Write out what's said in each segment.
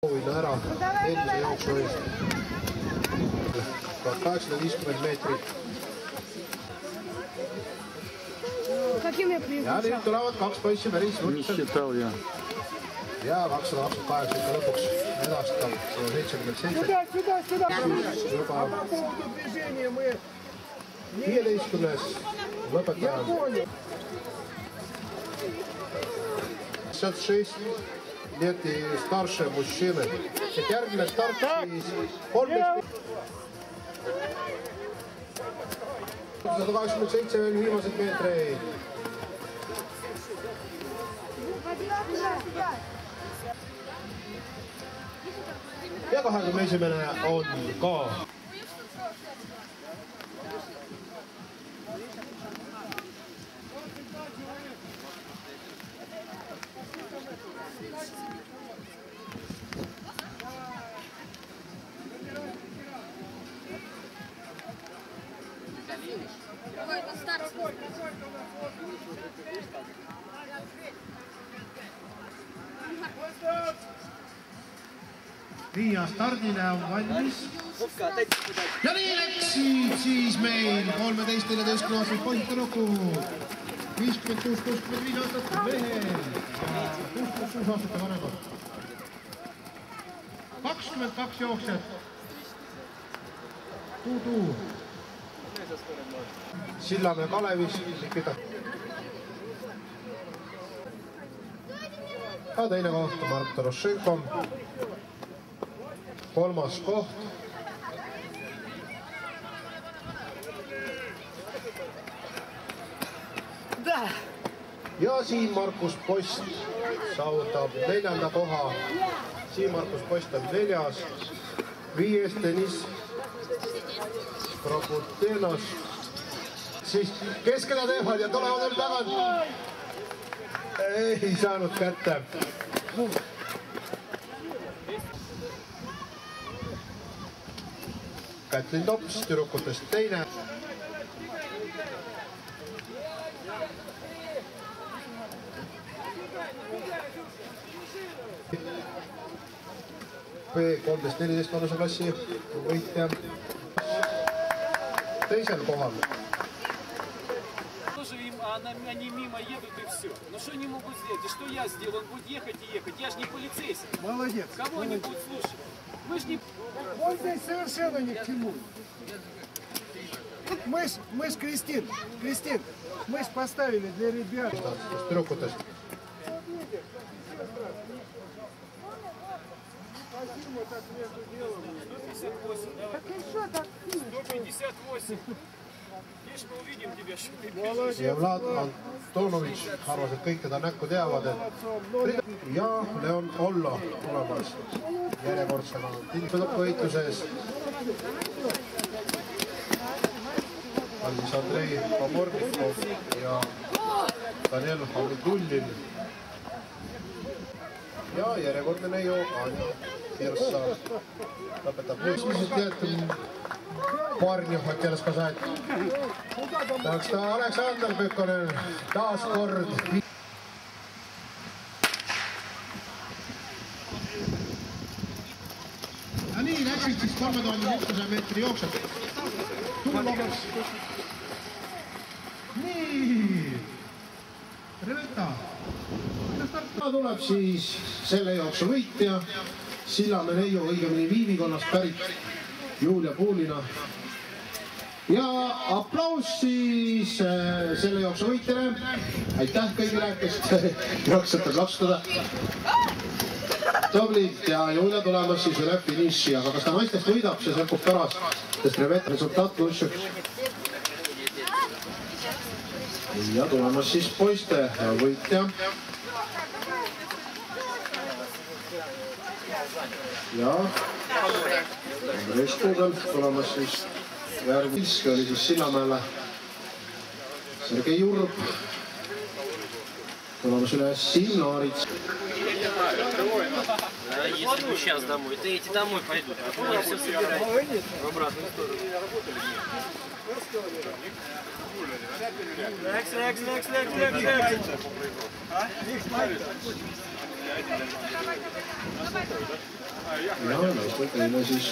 Soovin ära eelmise jooksu eest 1850 meetrit. Ja nüüd tulevad kaks poissi päris võrdselt. Ja 228 lõpuks edastab 77. Juba 15. lõpetaja. 56 лет и старше мужчины. Järgmine start siis 13. 187 veel viimased meetreid. Ja 21. on ka. Riia stardile on valmis. Ja nii läksid siis meil 13-14-aastased poisid lukud. 56-65 aastat mehel ja 66 aastate vanemad. 22 jooksjat. Tudu. Sillamäe Kalevis. Ja teine koht on Mart Torošenko. Kolmas koht. Ja Siim Markus Post saavutab 4. koha. Siim Markus Post on 4. 5. Deniss Kroputenos. Siis keskele teevad ja tulevad veel tagant. Ei saanud kätte. Kätlin Tops, tüdrukutest teine. B13-14 vanusaklassi võitja. Teisel kohal. Они мимо едут и все. Но что они могут сделать? И что я сделал? Он будет ехать и ехать. Я же не полицейский. Молодец. Кого-нибудь слушай. Мы же не... Он здесь совершенно ни к чему. Мы ж Кристин, мы ж поставили для ребят. Тюркутest. Спасибо, так между делом. 158, давай. Так и что так? 158. Видишь, мы увидим тебя, что ты Ja Vlad Antonovitš arvas, et kõik teda näkku teavad. Ja Leon Ollo tulemas järjekordsena lõppvõitluses. Alvis Andrei Pamornikov ja Daniel Hamitullin. Ja järjekordne Neiu Anja Pirsa lõpetab võistlused teatud Parnju хотел сказать. Так что Александр Pükkonen taas kord. Ja nii läksid siis 3100 meetri jooksjad. Tulevaks. Nii. Reveta. Tuleb siis selle jooksu võitja. Sillamäe Neiu õigemini Viivikonnast pärit Julia Puulina. Ja aplaus siis selle jooksu võitjale. Aitäh kõigile, kes jooksjate plaksutada. Toblid ja Julia tulemas siis üle finiši. Aga kas ta naistest võidab, see sõltub pärast. Sest Reveta resultaat pluss 1. Ja tulemas siis poiste võitja. Ja Andres Kugel tulemas siis järgmiski oli siis Sillamäele Sergei Jurb tulemas üle Simnaarits. Если бы сейчас домой, то эти домой пойдут. Мне все собирать в обратную сторону. Лекс. Ja naistel teine siis.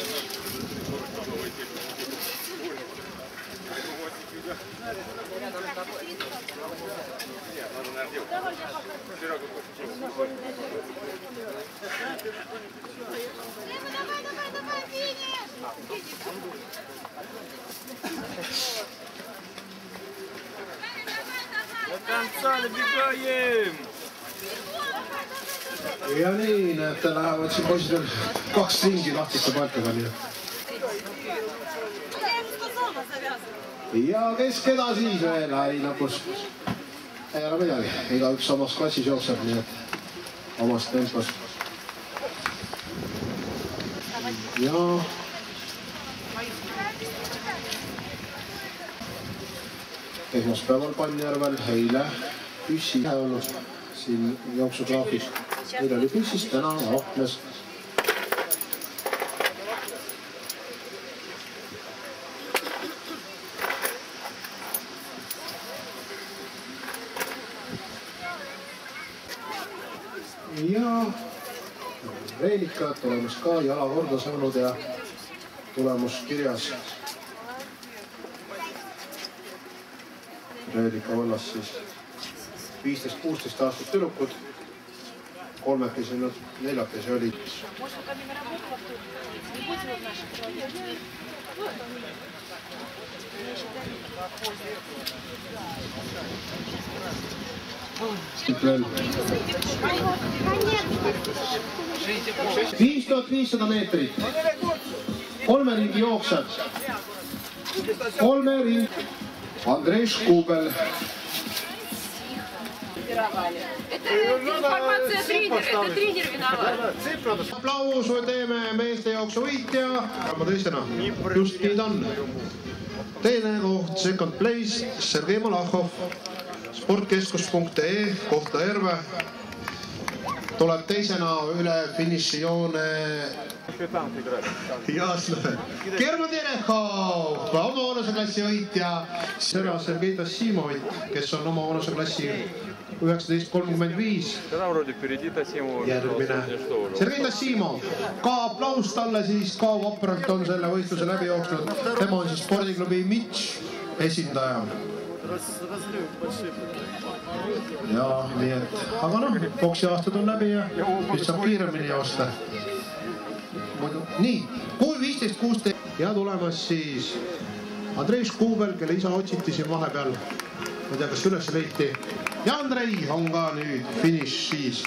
До конца набегаем! Ja nii, näete, lähevad siin poisidel 2 ringi lahtiste paikaga. Ja kes keda siis veel lõpus? Ei ole midagi, igaüks samas klassis jookseb, nii et omas tempos. Ja esmaspäeval Pannjärvel eile püssi olnud siin jooksugraafis. Eile oli püssis, täna Ahmes. Ja Reelika tulemus ka jala korda saanud ja tulemus kirjas. Reelika vallas siis 15-16 aastat tüdrukud, 3-kesi, 4-kesi oli. Veel 5500 meetrit, 3 ringi jooksjad, 3 ring, Andrei Škubel. Это информация тренера, это тренер виноват. Aplausu teeme meeste jooksu võitja. Ma tõstena, just nii ta on. Teine koht, second place, Sergei Malakhov, sportkeskus.ee, Kohtla-Järve. Tuleb teisena üle finišijoone. Jasne. German Terehov, oma vanuseklassi võitja. Sergei Tassimovit, kes on oma vanuseklassi 1935. Järgmine. Sergei Tassimov, ka aplaus talle siis, ka vapralt on selle võistluse läbi jooksnud. Tema on siis spordiklubi Mitš esindaja. Ja nii et, aga noh, boksi aastad on läbi ja vist saab kiiremini joosta. Nii, 15-16 ja tulemas siis Andrei Škubel, kelle isa otsiti siin vahepeal. Ma ei tea, kas üles leiti. Ja Andrei on ka nüüd finiš siis.